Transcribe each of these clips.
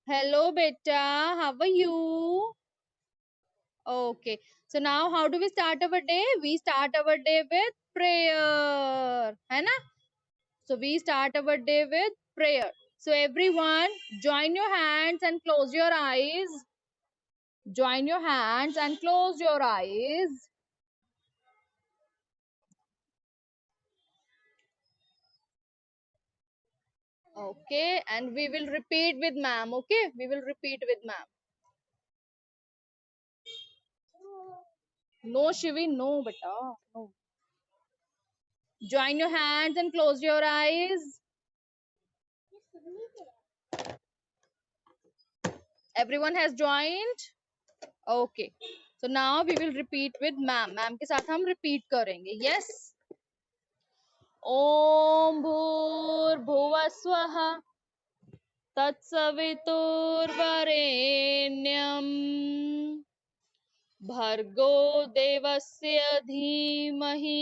Hello, beta. How are you? Okay. So now how do we start our day? We start our day with prayer. है ना? So we start our day with prayer. So everyone, join your hands and close your eyes. Join your hands and close your eyes. Okay. And we will repeat with ma'am. Okay. We will repeat with ma'am. No, Shivi. No, beta. No. Join your hands and close your eyes. Everyone has joined. Okay. So now we will repeat with ma'am. Ma'am के साथ हम repeat करेंगे. Yes. ओम भूर्भुवस्वः तत्सवितुर्वरेण्यम् भर्गो देवस्य धीमहि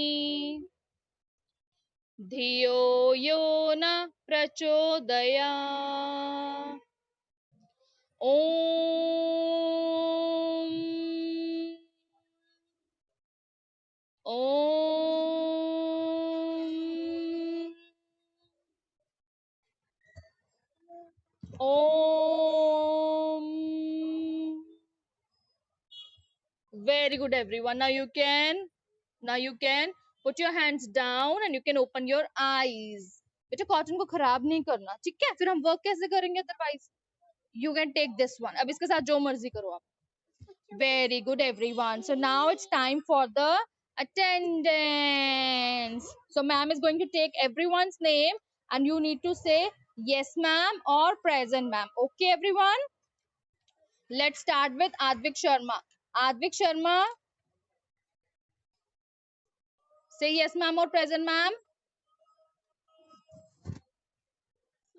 धियो यो न प्रचोदयात्. ओम Om. Om. Very good, everyone. Now you can put your hands down and you can open your eyes. बेटा कॉटन को खराब नहीं करना, ठीक है? फिर हम वर्क कैसे करेंगे otherwise? You can take this one. अब इसके साथ जो मर्जी करो आप. Very good, everyone. So now it's time for the attendance. So ma'am is going to take everyone's name and you need to say yes ma'am or present ma'am. Okay, everyone? Let's start with Advik Sharma. Advik Sharma, say yes ma'am or present ma'am.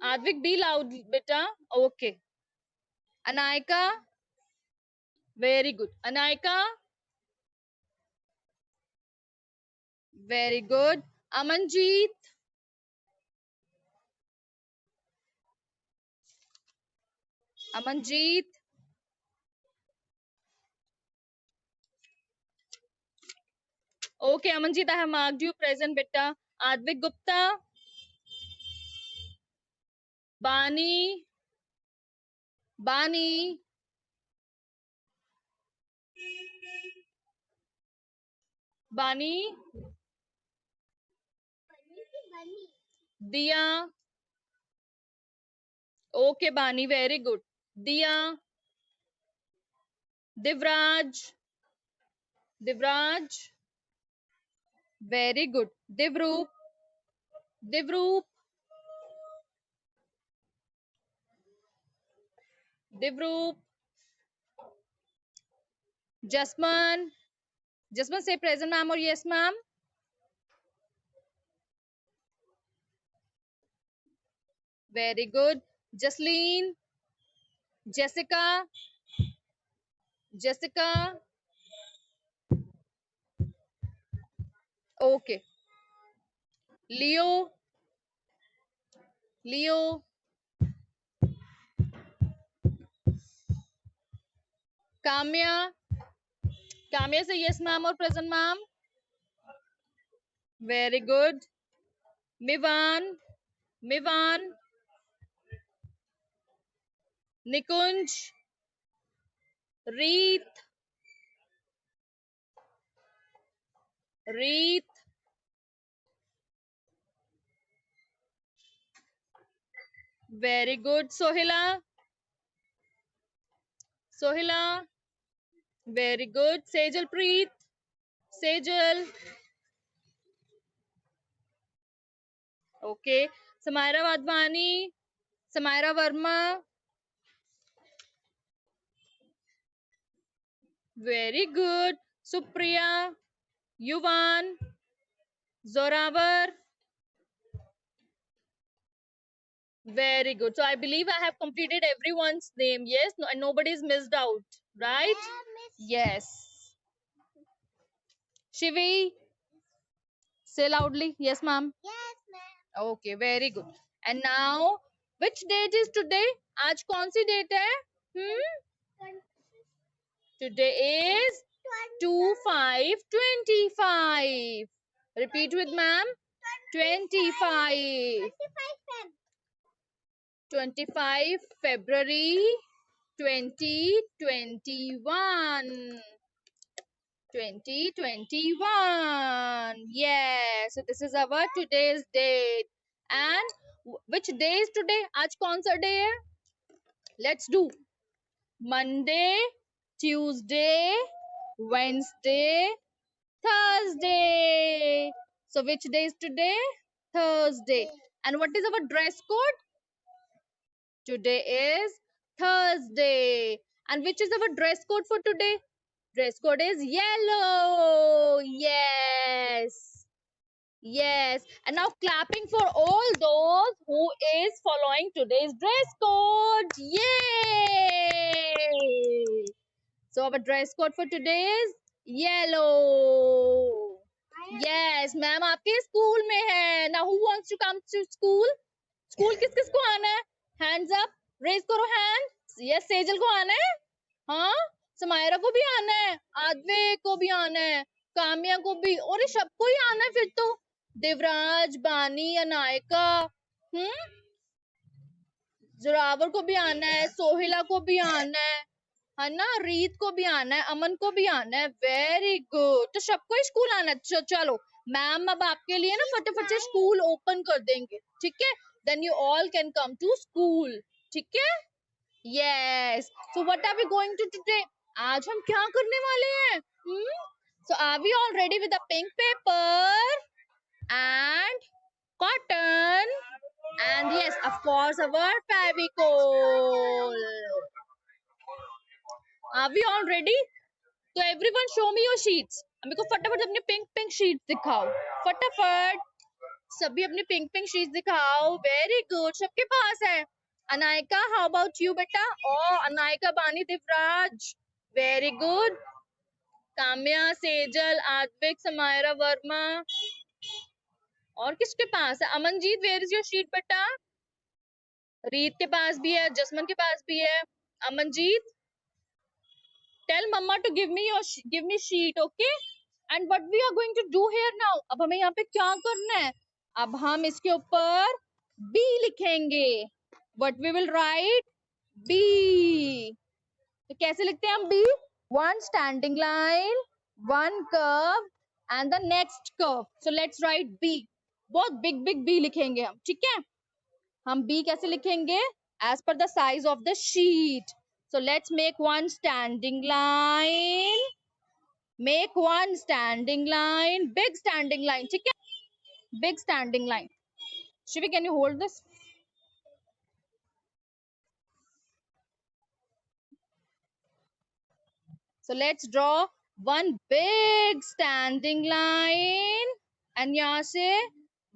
Advik, be loud, beta. Okay. Anaika, very good. Anaika, very good. Amanjeet, Amanjeet, okay. Amanjeet, I have marked you present, beta. Advik Gupta, Bani, Bani, Bani, Diya. Okay, Bani, very good. Diya, Divraj, Divraj, very good. Divroop, Divroop, Divroop, Jasman. Jasman, say present ma'am or yes ma'am. Very good. Jasleen, Jessica, Jessica. Okay. Leo, Leo, Kamya. Kamya, say yes ma'am or present ma'am. Very good. Mivan, Mivan, Nikunj, Reet, Reet, very good. Sohila, Sohila, very good. Sejal Preet, Sejal, okay. Samaira Wadhwani, Samaira Verma, very good. Supriya, Yuvan, Zoravar, very good. So I believe I have completed everyone's name. Yes, no, and nobody's missed out, right? Yes. Shivi, say loudly. Yes, ma'am. Okay, very good. And now Which date is today? आज कौन सी date है? Today is 2/5/25. Repeat with ma'am. 25 February 2021. 2021. Yes. So this is our today's date. And which day is today? आज कौन सा day है? Let's do Monday, Tuesday, Wednesday, Thursday. So which day is today? Thursday. And what is our dress code? Today is Thursday. And which is our dress code for today? Dress code is yellow. Yes. Yes. And now clapping for all those who is following today's dress code. Yay. So our dress code for today is yellow. Yes, ma'am आपके school में है. Now who wants to come to school? School किस किस को आना है? Hands up, raise करो hand. Yes, Sejal को आना है. हाँ, समायरा को भी आना है, आद्वे को भी आना है, काम्या को भी, और ये सबको ही आना है फिर तो. देवराज, बानी, अनायका, जोरावर को भी आना है, सोहिला को भी आना है ना, रीत को भी आना है, अमन को भी आना है. Very good. तो सबको ही स्कूल आना है. चलो मैम अब आपके लिए ना फटाफट से स्कूल ओपन कर देंगे, ठीक है? Then you all can come to school, ठीक है? Yes. So what are we going to today? आज हम क्या करने वाले हैं? So are we all ready with the pink paper and cotton and yes, of course, our Fevicol. Are we all ready? So everyone show me your sheets. मेरे को फटाफट अपने पिंक शीट्स दिखाओ. फटाफट सभी अपनी पिंक शीट्स दिखाओ. Very good. सबके पास है. अनायका, हाउ अबाउट यू बेटा? Oh, Anayka, Bani, Divraj. Very good. Kamya, Sejal, Advik, Samaira Varma. और किसके पास है? Amanjeet, where is your sheet बेटा? रीत के पास भी है, जसमन के पास भी है. Amanjeet, tell mamma to give me sheet, okay? And what we are going to do here now? अब हमें यहाँ पे क्या करना है? अब हम इसके ऊपर बी लिखेंगे. What we will write? B. तो कैसे लिखते हैं हम B? One standing line, one curve and the next curve. So let's write B. बहुत बिग बी लिखेंगे हम, ठीक है? हम बी कैसे लिखेंगे? As per the size of the sheet. So let's make one standing line, make one standing line, big standing line, ठीक है? Big standing line. Shivi, can you hold this? So let's draw one big standing line and यहाँ से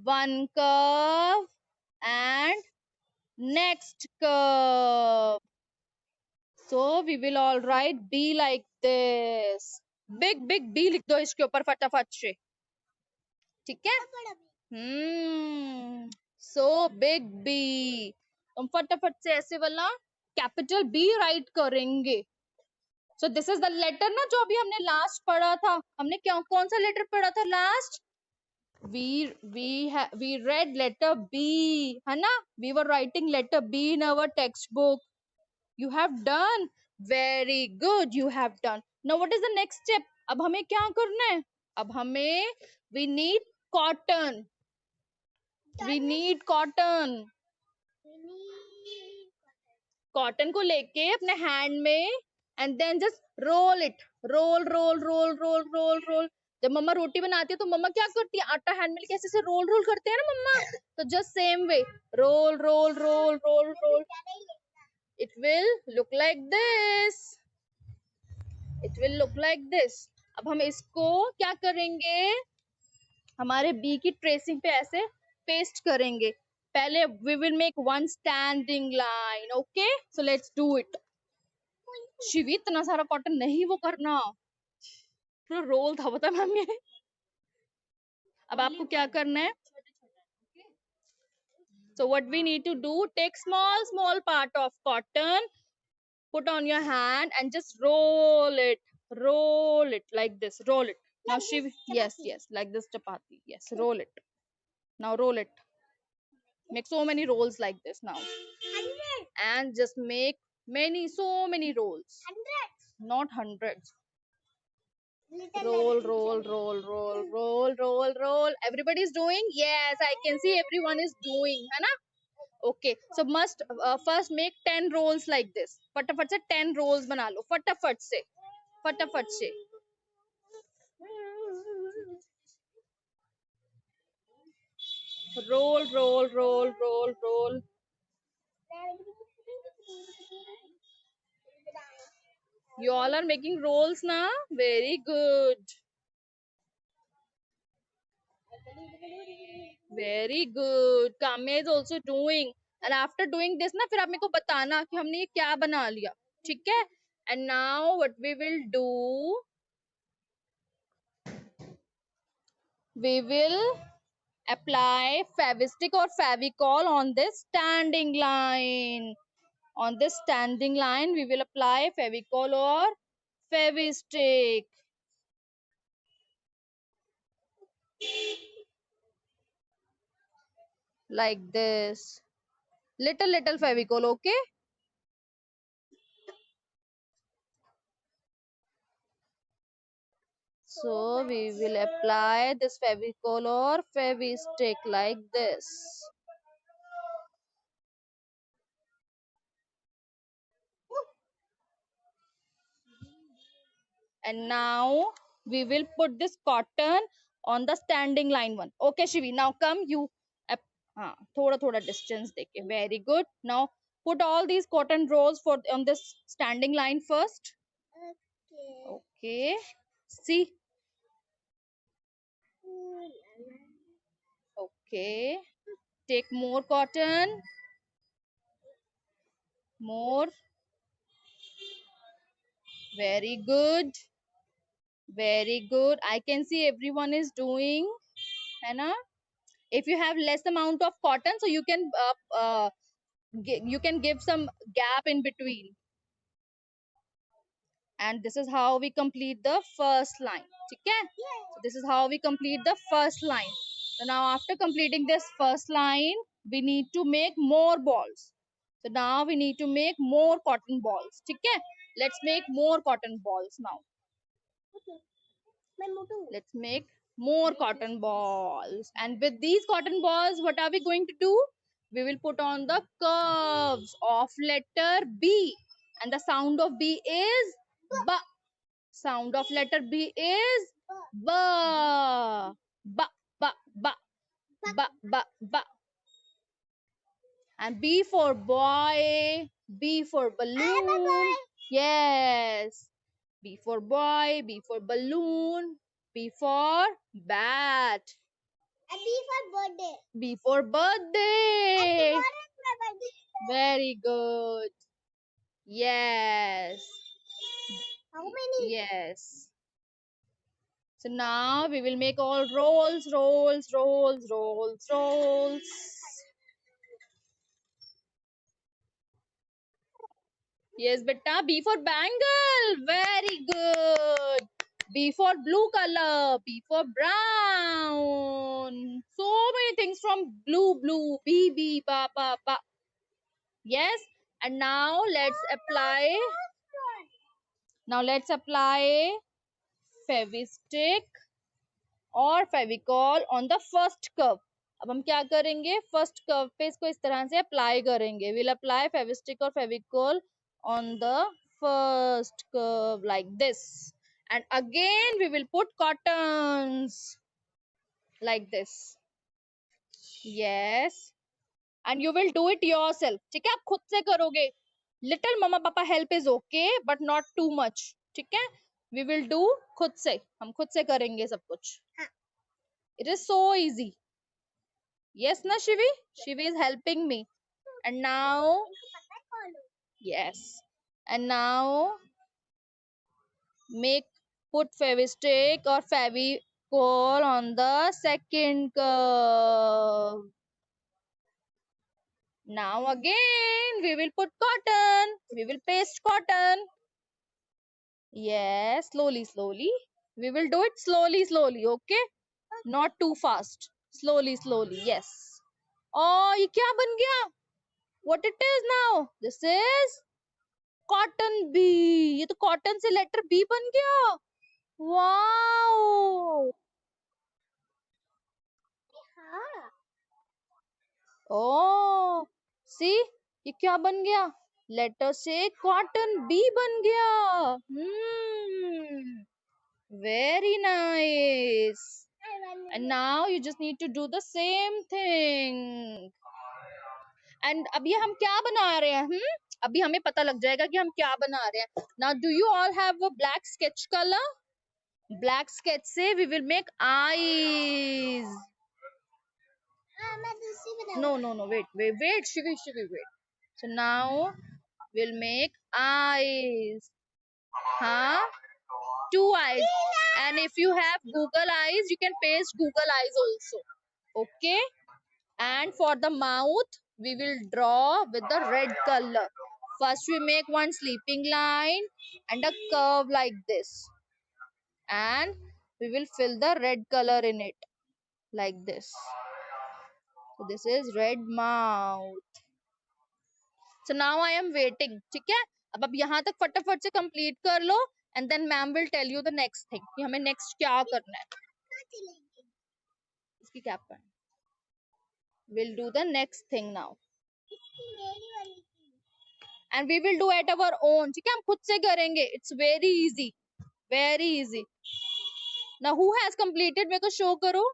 one curve and next curve. So we will all write B like this. Big B लिख दो इसके ऊपर फटाफट से, ठीक है? So big B. तुम फटाफट से ऐसे वाला कैपिटल B राइट करेंगे. So this is the letter ना जो अभी हमने लास्ट पढ़ा था. हमने क्या कौन सा लेटर पढ़ा था last? We read letter B, है ना? We were writing letter B in our textbook. You have done. Very good. You have done. Now what is the next step? अब हमें क्या करना है? अब हमें we need cotton. We need cotton. Cotton को लेके अपने हैंड में and then just roll it. roll. जब मम्मा रोटी बनाती है तो मम्मा क्या करती है? आटा हैंड में लेके ऐसे रोल करते हैं ना मम्मा. तो just same way. roll. It will look like this. It will look like this. अब हम इसको क्या करेंगे? हमारे बी की ट्रेसिंग पे ऐसे पेस्ट करेंगे. पहले we will make one standing line. Okay, so let's do it. Shivi, इतना सारा कॉटन नहीं वो करना, पूरा रोल था, बता मैम ये. अब आपको क्या करना है? So what we need to do, take small part of cotton, put on your hand and just roll it like this, roll it. Now yes, like this chapati, yes, roll it. Now roll it, make so many rolls like this now, and just make so many rolls, not hundreds. Roll. Everybody's doing? Yes, I can see everyone is doing, है ना? Okay, so must first make 10 rolls like this. फटाफट से 10 rolls बना लो, फटाफट से. Roll. You all are making rolls now. Very good. Very good. Kamya is also doing. And after doing this ना, फिर आप मेरे को बताना कि हमने ये क्या बना लिया, ठीक है? And now what we will do, we will apply Fevistick or Fevicol on this standing line. On this standing line, we will apply Fevicol or Fevistick. Like this. Little Fevicol, okay? So we will apply this Fevicol or Fevistick like this. And now we will put this cotton on the standing line one. Okay, Shivi, now come you. Thoda distance deke. Very good. Now put all these cotton rolls for on this standing line first. Okay. See. Okay. Take more cotton. More. Very good. Very good. I can see everyone is doing. Hannah. If you have less amount of cotton, so you can give some gap in between. And this is how we complete the first line. Okay? So this is how we complete the first line. So now after completing this first line, we need to make more balls. So now we need to make more cotton balls. Okay? Let's make more cotton balls now. Let's make more cotton balls. And with these cotton balls, what are we going to do? We will put on the curves of letter B. And the sound of B is B. Sound of letter B is ba. Ba, ba, ba. Ba, ba, ba. And B for boy. B for balloon. Yes. B for boy. B for balloon. B for bat. And B for birthday. B for birthday. And tomorrow is my birthday. Very good. Yes. How many? Yes. So now we will make all rolls. Yes, beta. B for bangle. Very good. B for blue color. B for brown. So many things from blue. B, ba, ba, ba. Yes. And now let's apply. Now let's apply Fevistick और Fevicol on the first curve. अब हम क्या करेंगे, first curve पे इसको इस तरह से अप्लाई करेंगे. विल अप्लाई फेविस्टिक और Fevicol on the first curve like this, and again we will put cottons like this. Yes, and you will do it yourself. ठीक है, आप खुद से करोगे. लिटिल मम्मा पापा help is okay but not too much. ठीक है, वी विल डू खुद से, हम खुद से करेंगे सब कुछ. It is so easy. Yes, na Shivi? Shivi is helping me. And now, yes. And now, put Fevistick or Fevicol on the second curve. Now again we will put cotton. We will paste cotton. Yes, slowly, slowly. We will do it slowly, slowly, okay? Not too fast. Slowly, slowly. Yes. Oh, ये क्या बन गया? What it is now? This is cotton B. ये तो cotton से letter B बन गया. Wow. हाँ. Oh, see? ये क्या बन गया? Letter से cotton B बन गया. Very nice. And now you just need to do the same thing. And अभी हम क्या बना रहे हैं? अभी हमें पता लग जाएगा कि हम क्या बना रहे हैं. Now do you all have a black sketch color? Black sketch से we will make eyes. मैं दूसरी बनाऊंगा. No, wait, Shivi, wait. So now we'll make eyes. Huh? 2 eyes. And if you have Google eyes, you can paste Google eyes also. Okay? And for the mouth, we will draw with the red color. First, we make one sleeping line and a curve like this. And we will fill the red color in it like this. So this is red mouth. So now I am waiting. ठीक है? अब यहाँ तक फटाफट से complete कर लो and then ma'am will tell you the next thing कि हमें next क्या करना है. इसकी क्या करना है? We'll do the next thing now. And we will do at our own. ठीक है? हम खुद से करेंगे. It's very easy. Very easy. Now who has completed? मेरे को show करो.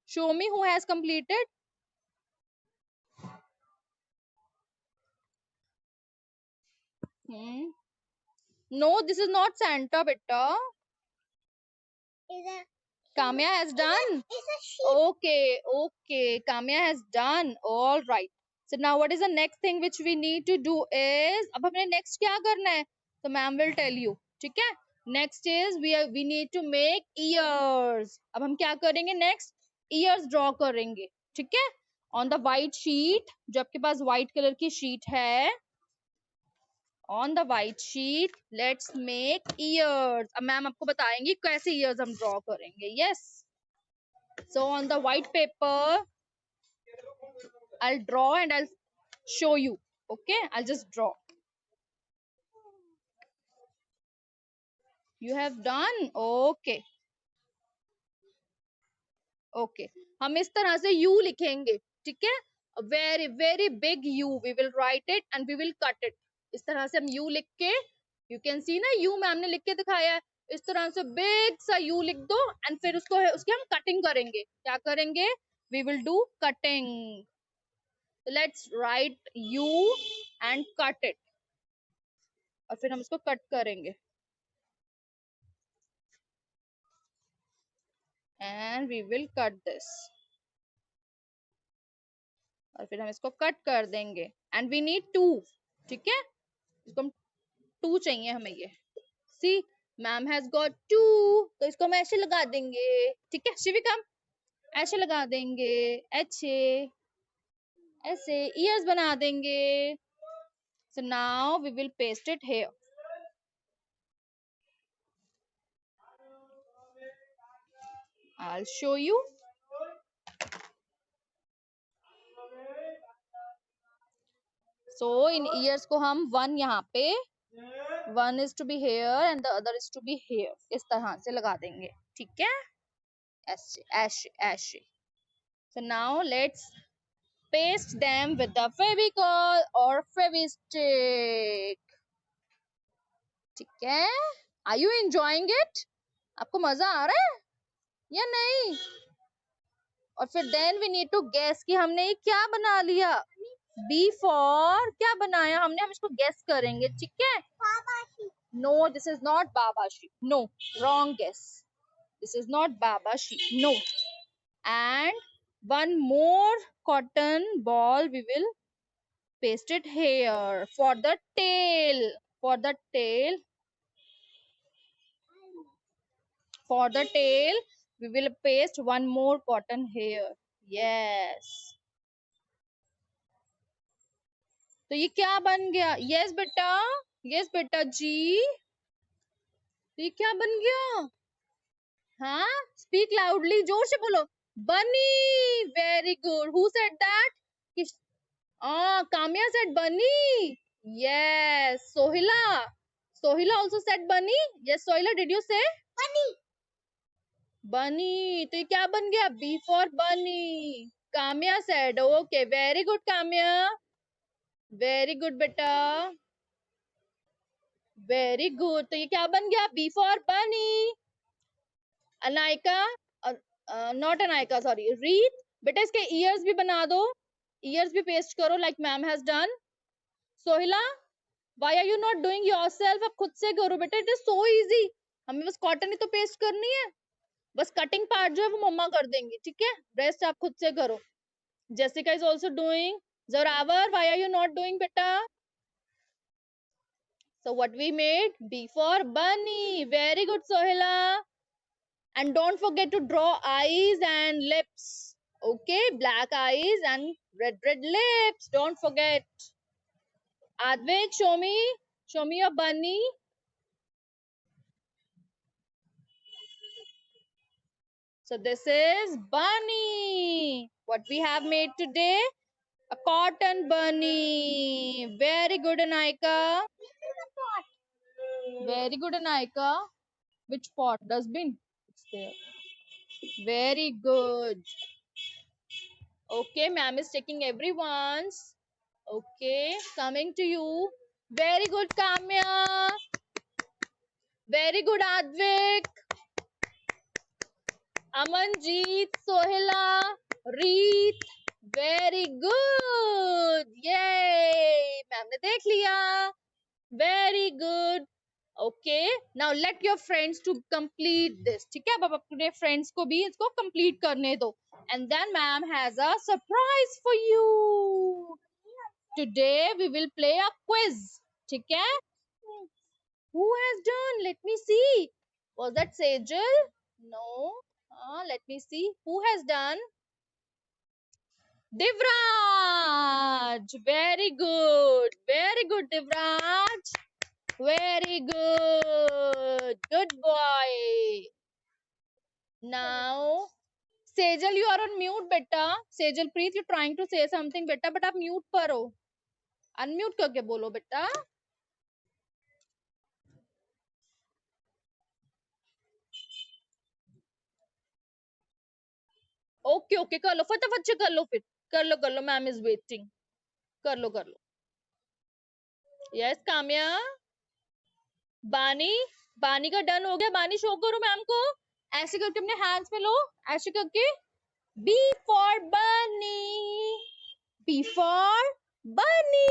Show me who has completed. No, this is not Santa, beta. Kamya has done. Okay. Kamya has done. All right. So now what is the next thing which we need to do is अब हमें next क्या करना है? So ma'am will tell you. ठीक है? Next is we need to make ears. अब हम क्या करेंगे next? Ears draw करेंगे. ठीक है? On the white sheet जो आपके पास white color की sheet है. On the white sheet, let's make ears. अब मैम आपको बताएंगी कैसे ears हम draw करेंगे. Yes. So on the white paper, I'll draw and I'll show you. Okay, I'll just draw. You have done? Okay. Okay. हम इस तरह से U लिखेंगे. ठीक है? A very very big U. We will write it and we will cut it. इस तरह से हम U लिख के, you can see ना U मैम ने लिख के दिखाया है. इस तरह से big सा U लिख दो and फिर उसकी हम cutting करेंगे. क्या करेंगे? We will do cutting. So let's write U and cut it. और फिर हम इसको cut करेंगे. And we will cut this. और फिर हम इसको cut कर देंगे. And we need 2. ठीक है? इसको हम 2 चाहिए हमें ये. See, ma'am has got 2. तो इसको हम ऐसे लगा देंगे. ठीक है? शिविका ऐसे लगा देंगे. ऐसे ears बना देंगे. So now we will paste it here. I'll show you. So in ears को हम 1 यहाँ पे, 1 is to be here and the other is to be here. इस तरह से लगा देंगे. ठीक है? ऐसे. So now let's paste them with the Fevicol or Fevistick. ठीक है? Are you enjoying it? आपको मजा आ रहा है या नहीं? और फिर then we need to guess कि हमने ये क्या बना लिया. B for क्या बनाया हमने, हम इसको guess करेंगे. ठीक है? No, this is not Babashi. No, wrong guess. This is not Babashi. No. And one more cotton ball we will paste it here for the tail. For the tail we will paste one more cotton here. Yes. तो ये क्या बन गया? Yes बेटा जी, तो ये क्या बन गया? हाँ, स्पीक लाउडली, जोर से बोलो। बनी, very good. Who said that? Kamya said bunny. Yes. Sohila also said bunny. Yes, Sohila, did you say? Bunny. Bunny. तो ये क्या बन गया? B for bunny. Kamya said. Okay, very good, Kamya. Very good, beta. Very good. तो ये क्या बन गया? B for bunny. Anaika, not Anaika, sorry. Read. बेटा इसके ears भी बना दो. Ears भी paste करो like ma'am has done. Sohila, why are you not doing yourself? अब खुद से करो बेटा, it is so easy. हमें बस कॉटन ही तो पेस्ट करनी है, बस कटिंग पार्ट जो है वो मम्मा कर देंगी, ठीक है? रेस्ट आप खुद से करो. Jessica is also doing. Zoravar, why are you not doing beta? So what we made? B for bunny. Very good, Sohila. And don't forget to draw eyes and lips. Okay, black eyes and red lips. Don't forget. Advik, show me your bunny. So this is bunny. What we have made today? A cotton bunny. Very good, Anaika. Very good, Anaika. Which pot? Dustbin? It's there. Very good. Okay, ma'am is taking everyone's. Okay, coming to you. Very good, Kamya. Very good, Advik. Amanjeet, Sohila, Reet. Very good. Yay! Ma'am ने देख लिया. Very good. Okay. Now let your friends to complete this. ठीक है, अब अपने friends को भी इसको complete करने दो. And then ma'am has a surprise for you. Today we will play a quiz. ठीक है? Who has done? Let me see. Was that Sejal? No. Let me see. Who has done? Divraj. Very good. Very good, Divraj. Very good. Good boy. Now, Sejal, you are on mute, beta. Sejal Preet, you're trying to say something, beta, but आप mute पर हो. Unmute करके बोलो, beta. Okay, okay, कर लो, फटाफट से कर लो फिर. कर लो, ma'am is waiting. कर लो. Yes, काम्या. बानी का डन हो गया. बानी शो करो मैम को. ऐसे करके अपने हैंड्स में लो. ऐसे करके. B for bunny. B for bunny.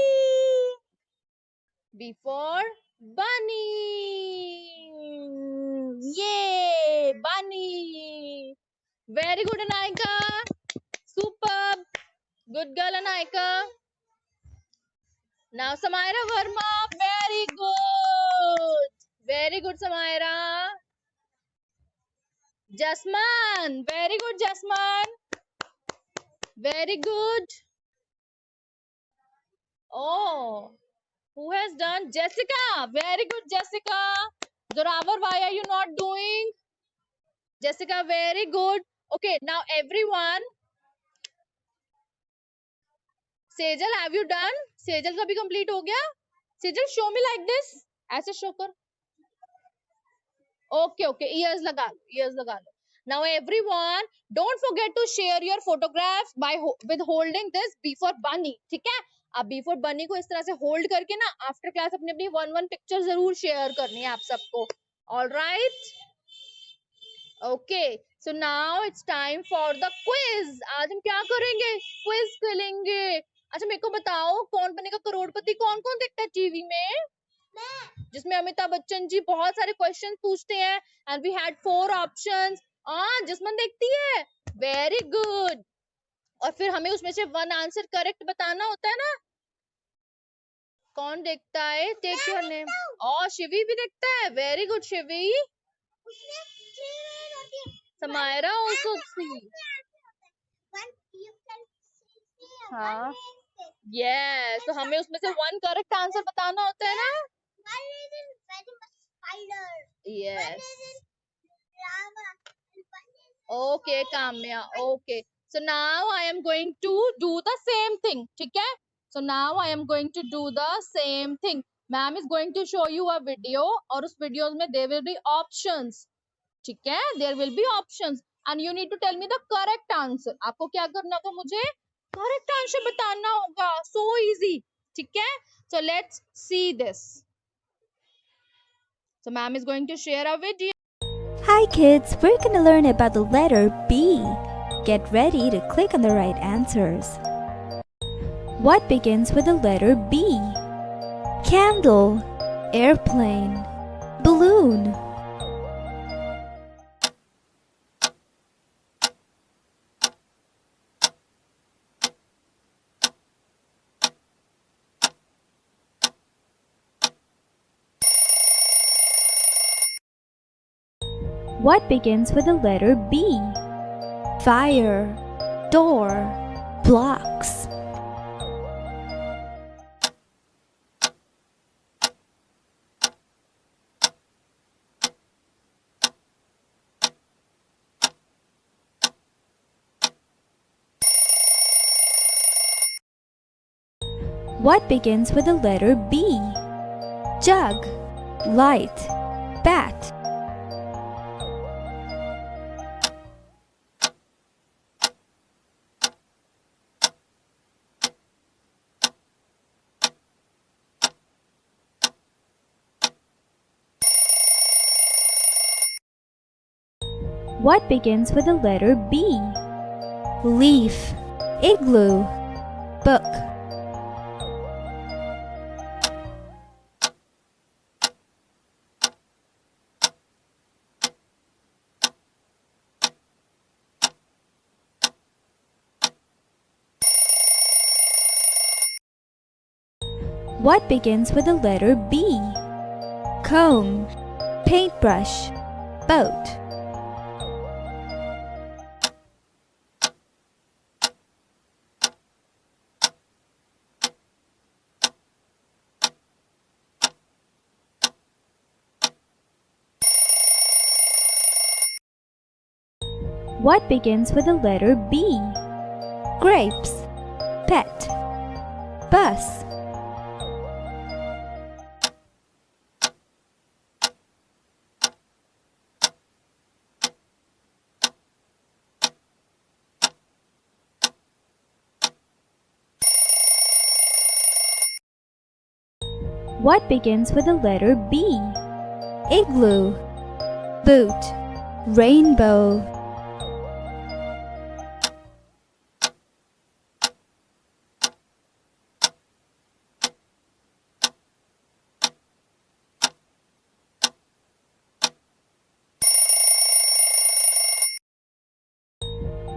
B for bunny. Yay! Bunny. Very good, Anaika. Superb. Good girl, Anaika. Now, Samaira Verma. Very good. Very good, Samaira. Jasman. Very good, Jasman. Very good. Oh, who has done? Jessica. Very good, Jessica. Zoravar, why are you not doing? Jessica, very good. Okay, now everyone. Sejal, have you done? Sejal का भी complete हो गया? Sejal, show me like this. ऐसे show कर. Okay, ears लगा लो. Now everyone, don't forget to share your photographs with holding this B for bunny. ठीक है? अब B for bunny को इस तरह से hold करके ना after class अपनी one picture जरूर share करनी है आप सबको. All right? Okay, so now it's time for the quiz. आज हम क्या करेंगे? Quiz खेलेंगे. अच्छा मेरे को बताओ, कौन बनेगा करोड़पति? कौन देखता है टीवी में? जिसमें अमिताभ बच्चन जी बहुत सारे क्वेश्चन पूछते हैं. And we had 4 options. Jasman देखती है. Very good. और फिर हमें उसमें से 1 आंसर करेक्ट बताना होता है ना. कौन देखता है? Take your name. और शिवी भी देखता है. Very good Shivi. Samaira also see. हाँ Yes, तो हमें उसमें से one correct answer बताना होता है ना? One is in very much spider. Yes. One is in lava. And one is Okay, Kamya. Okay. So now I am going to do the same thing. ठीक है? So now I am going to do the same thing. Ma'am is going to show you a video और उस video में there will be options. ठीक है? There will be options and you need to tell me the correct answer. आपको क्या करना होगा? मुझे correct answer बताना होगा. So easy. ठीक है? So let's see this. So ma'am is going to share a video. Hi kids, we're gonna learn about the letter B. Get ready to click on the right answers. What begins with the letter B? Candle, airplane, balloon. What begins with the letter B? Fire, door, blocks. What begins with the letter B? Jug, light, bat. What begins with the letter B? Leaf, igloo, book. What begins with the letter B? Comb, paintbrush, boat. What begins with the letter B? Grapes, pet, bus. What begins with the letter B? Igloo, boot, rainbow.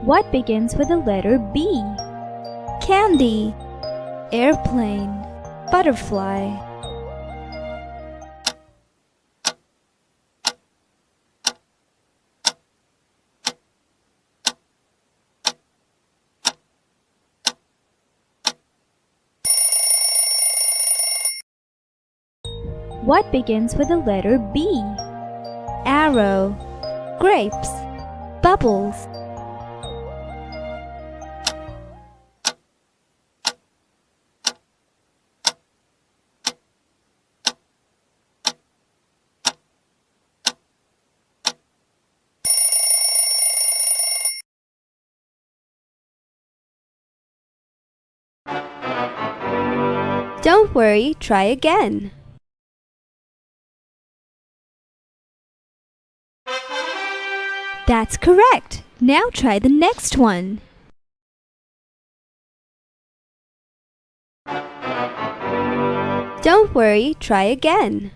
What begins with the letter B? Candy, airplane, butterfly. What begins with the letter B? Arrow, grapes, bubbles. Don't worry, try again. That's correct. Now try the next one. Don't worry, try again.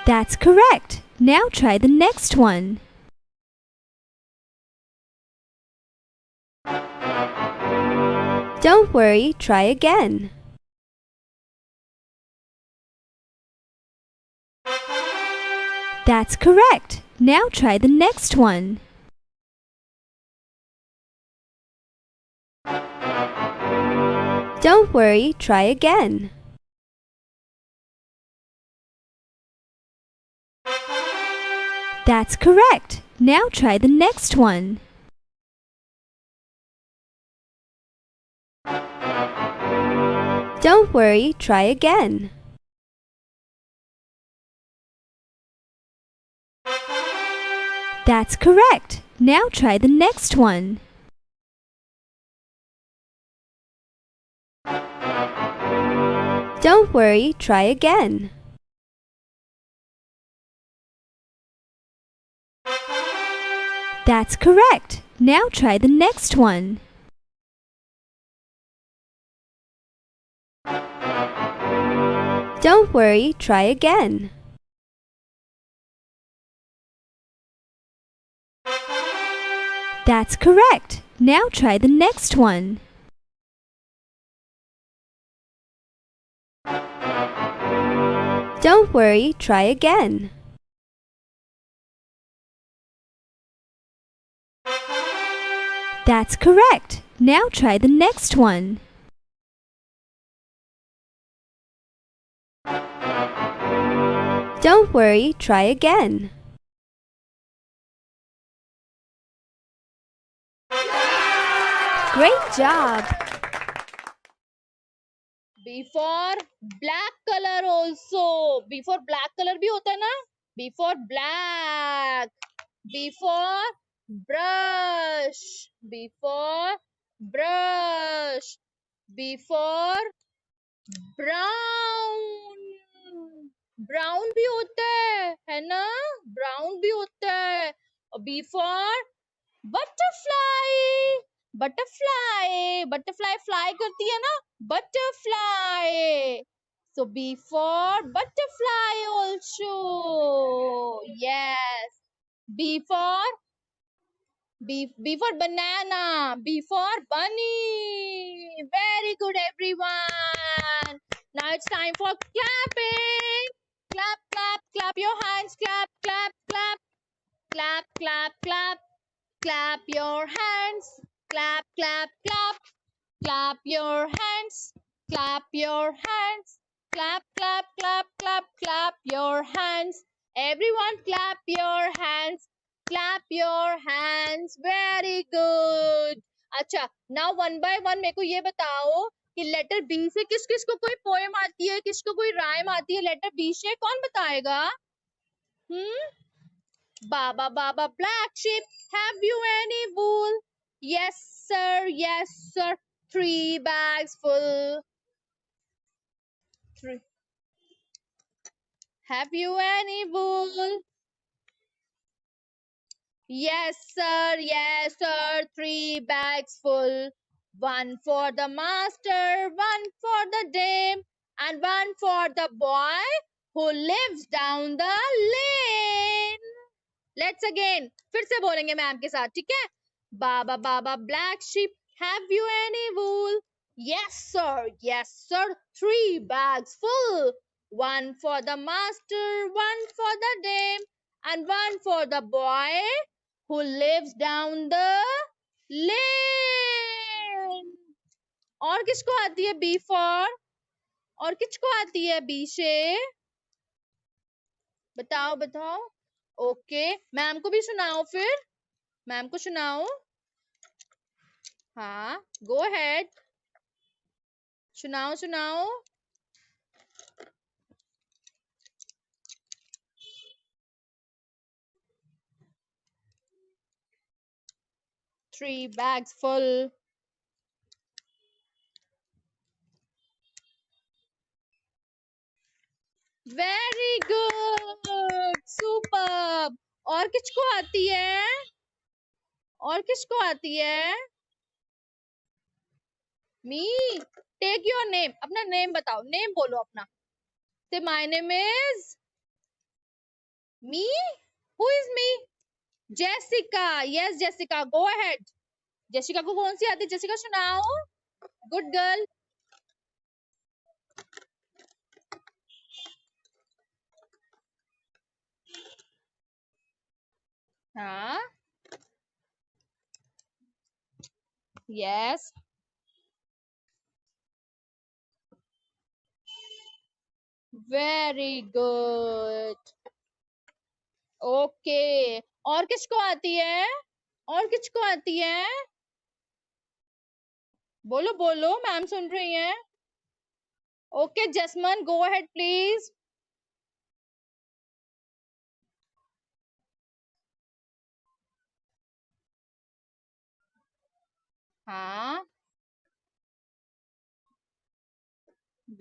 That's correct. Now try the next one. Don't worry, try again. That's correct. Now try the next one. Don't worry, try again. That's correct. Now try the next one. Don't worry, try again. That's correct. Now try the next one. Don't worry, try again. That's correct. Now try the next one. Don't worry, try again. That's correct. Now try the next one. Don't worry, try again. That's correct. Now try the next one. Don't worry, try again. Great job! Before black color also. Before black color भी होता है ना? Before black. Before brush. Before brush. Before brown. Brown भी होता है ना? Brown भी होता है. Before butterfly. Butterfly fly करती है ना? Butterfly. So before butterfly also. Yes. Before banana. Before bunny. Very good, everyone. Now it's time for clapping. Clap, clap, clap your hands. Clap, clap, clap. Clap, clap, clap. Clap your hands. Clap, clap, clap. Clap your hands. Clap your hands. Clap, clap, clap, clap, clap your hands. Everyone clap your hands. Clap your hands. Very good. अच्छा, now one by one मेरे को ये बताओ कि letter B से किस किस को कोई पोएम आती है, किसको कोई राइम आती है लेटर बी से, कौन बताएगा? Baba Baba black sheep, have you any wool? Yes sir, yes sir, 3 bags full. Three. Have you any wool? Yes sir, 3 bags full. One for the master, one for the dame, and one for the boy who lives down the lane. Let's again. फिर से बोलेंगे ma'am के साथ, ठीक है? Baba Baba black sheep, have you any wool? Yes sir, 3 bags full. One for the master, one for the dame, and one for the boy who lives down the lane. और किसको आती है B for? और किसको आती है B से? बताओ बताओ. ओके, मैम को भी सुनाओ फिर. मैम को सुनाओ. हाँ, गो अहेड. सुनाओ सुनाओ. Three bags full. Very good. Superb. और किसको आती है? और किसको आती है? Me. Take your name. अपना नेम बताओ. नेम बोलो अपना. Say my name is me. Who is me? Jessica. Yes Jessica. Go ahead. Jessica को कौन सी आती है? Jessica सुनाओ. Good girl. हाँ. Yes. Very good. ओके, और किसको आती है? और किसको आती है? बोलो बोलो, मैम सुन रही हैं। Okay Jasman, go ahead please. हाँ,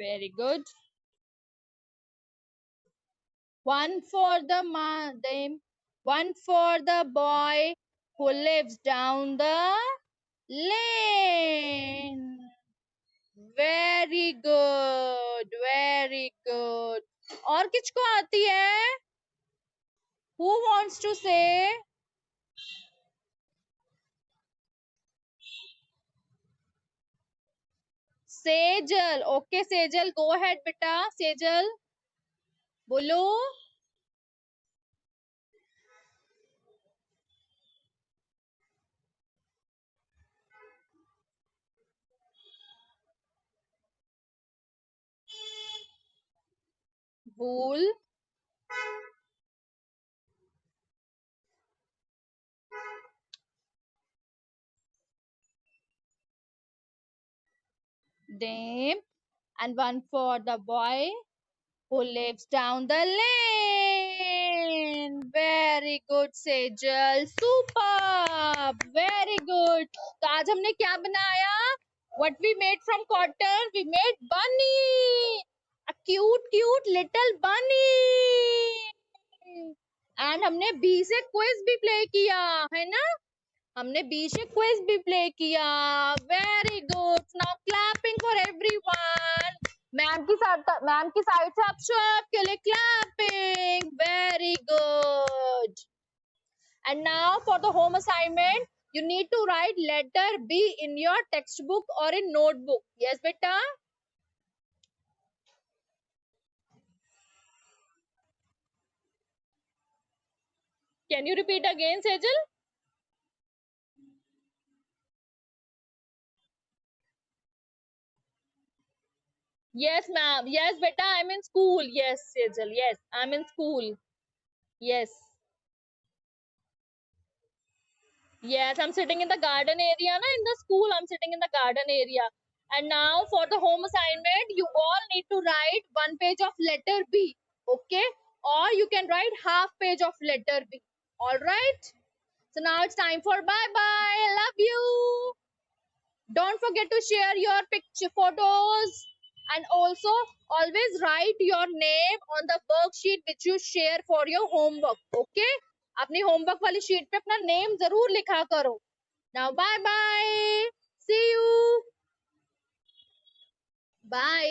very good. One for the them, one for the boy who lives down the lane. Very good, very good. और किसको आती है? Who wants to say? Sejal. Okay, Sejal, go ahead, बेटा. Sejal, बोलो. Wool. Dame. And one for the boy who lives down the lane. Very good, Sejal. Superb. Very good. तो आज हमने क्या बनाया? What we made from cotton? We made bunny. A cute little bunny. And हमने B से quiz भी play किया है ना? हमने बी से क्विज भी प्ले किया। Very good. Now clapping for everyone. Ma'am की साइड से आप सबके लिए clapping. Very good. And now for the home assignment you need to write letter B in your textbook or in notebook. Yes beta? Can you repeat again, Sejal? Yes ma'am. Yes beta, I'm in school. Yes Sejal. Yes, I'm in school. Yes. Yes, I'm sitting in the garden area. Na? In the school, I'm sitting in the garden area. And now for the home assignment, you all need to write one page of letter B. Okay? Or you can write half page of letter B. Alright? So now it's time for bye-bye. I love you. Don't forget to share your picture photos. And also, always write your name on the worksheet which you share for your homework. Okay? अपनी homework वाली sheet पे अपना name जरूर लिखा करो। Now bye bye, see you, bye.